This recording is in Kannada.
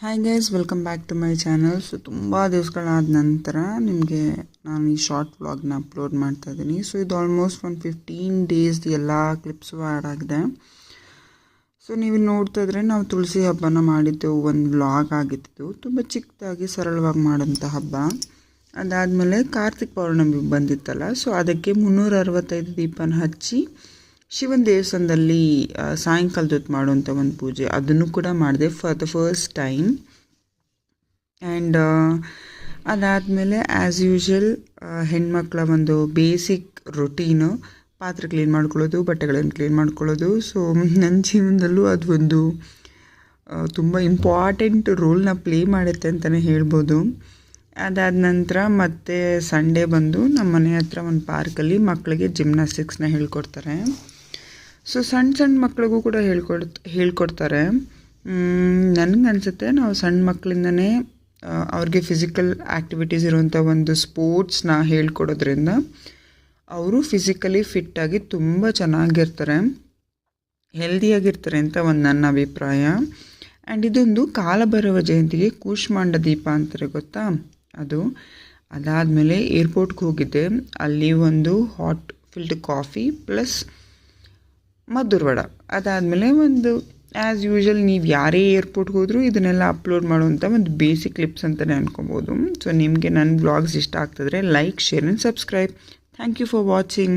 Hi guys, welcome back to my channel. So ತುಂಬ ದಿವಸಗಳಾದ ನಂತರ ನಿಮಗೆ ನಾನು ಈ ಶಾರ್ಟ್ ವ್ಲಾಗ್ನ ಅಪ್ಲೋಡ್ ಮಾಡ್ತಾ ಇದ್ದೀನಿ. ಸೊ ಇದು ಆಲ್ಮೋಸ್ಟ್ ಒಂದು 15 ಡೇಸ್ದು ಎಲ್ಲ ಕ್ಲಿಪ್ಸು ಆ್ಯಡ್ ಆಗಿದೆ. ಸೊ ನೀವು ನೋಡ್ತಾ ಇದ್ರೆ ನಾವು ತುಳಸಿ ಹಬ್ಬನ ಮಾಡಿದ್ದೆವು, ಒಂದು ವ್ಲಾಗ್ ಆಗಿದ್ದು ತುಂಬ ಚಿಕ್ಕದಾಗಿ ಸರಳವಾಗಿ ಮಾಡೋಂಥ ಹಬ್ಬ. ಅದಾದಮೇಲೆ ಕಾರ್ತಿಕ್ ಪೌರ್ಣಮಿ ಬಂದಿತ್ತಲ್ಲ, ಸೊ ಅದಕ್ಕೆ 365 ದೀಪನ ಹಚ್ಚಿ ಶಿವನ ದೇವಸ್ಥಾನದಲ್ಲಿ ಸಾಯಂಕಾಲದ ಹೊತ್ತು ಮಾಡುವಂಥ ಒಂದು ಪೂಜೆ, ಅದನ್ನು ಕೂಡ ಮಾಡಿದೆ for the first time. And ಅದಾದಮೇಲೆ ಆ್ಯಸ್ ಯೂಶ್ವಲ್ ಹೆಣ್ಮಕ್ಳ ಒಂದು ಬೇಸಿಕ್ ರೊಟೀನು, ಪಾತ್ರೆ ಕ್ಲೀನ್ ಮಾಡ್ಕೊಳ್ಳೋದು, ಬಟ್ಟೆಗಳನ್ನು ಕ್ಲೀನ್ ಮಾಡ್ಕೊಳ್ಳೋದು. ಸೊ ನನ್ನ ಜೀವನದಲ್ಲೂ ಅದು ಒಂದು ತುಂಬ ಇಂಪಾರ್ಟೆಂಟ್ ರೋಲ್ನ ಪ್ಲೇ ಮಾಡುತ್ತೆ ಅಂತಲೇ ಹೇಳ್ಬೋದು. ಅದಾದ ನಂತರ ಮತ್ತೆ ಸಂಡೇ ಬಂದು ನಮ್ಮ ಮನೆ ಹತ್ರ ಒಂದು ಪಾರ್ಕಲ್ಲಿ ಮಕ್ಕಳಿಗೆ ಜಿಮ್ನಾಸ್ಟಿಕ್ಸ್ನ ಹೇಳ್ಕೊಡ್ತಾರೆ. ಸೊ ಸಣ್ಣ ಮಕ್ಕಳಿಗೂ ಕೂಡ ಹೇಳ್ಕೊಡ್ತಾರೆ. ನನಗನ್ಸುತ್ತೆ ನಾವು ಸಣ್ಣ ಮಕ್ಕಳಿಂದನೇ ಅವ್ರಿಗೆ ಫಿಸಿಕಲ್ ಆ್ಯಕ್ಟಿವಿಟೀಸ್ ಇರುವಂಥ ಒಂದು ಸ್ಪೋರ್ಟ್ಸ್ನ ಹೇಳ್ಕೊಡೋದ್ರಿಂದ ಅವರು ಫಿಸಿಕಲಿ ಫಿಟ್ಟಾಗಿ ತುಂಬ ಚೆನ್ನಾಗಿರ್ತಾರೆ, ಹೆಲ್ದಿಯಾಗಿರ್ತಾರೆ ಅಂತ ಒಂದು ನನ್ನ ಅಭಿಪ್ರಾಯ. ಆ್ಯಂಡ್ ಇದೊಂದು ಕಾಲಭೈರವ ಜಯಂತಿಗೆ ಕೂಷ್ಮಾಂಡ ದೀಪ ಅಂತಾರೆ, ಗೊತ್ತಾ ಅದು. ಅದಾದಮೇಲೆ ಏರ್ಪೋರ್ಟ್ಗೆ ಹೋಗಿದ್ದೆ, ಅಲ್ಲಿ ಒಂದು hot filter coffee plus Maddur vada. ಅದಾದಮೇಲೆ ಒಂದು ಆ್ಯಸ್ ಯೂಶ್ವಲ್ ನೀವು ಯಾರೇ ಏರ್ಪೋರ್ಟ್ಗೆ ಹೋದರೂ ಇದನ್ನೆಲ್ಲ ಅಪ್ಲೋಡ್ ಮಾಡುವಂಥ ಒಂದು ಬೇಸಿಕ್ ಕ್ಲಿಪ್ಸ್ ಅಂತಲೇ ಅನ್ಕೊಬೋದು. ಸೊ ನಿಮಗೆ ನನ್ನ ಬ್ಲಾಗ್ಸ್ ಇಷ್ಟ ಆಗ್ತಿದ್ರೆ like, share and subscribe. Thank you for watching.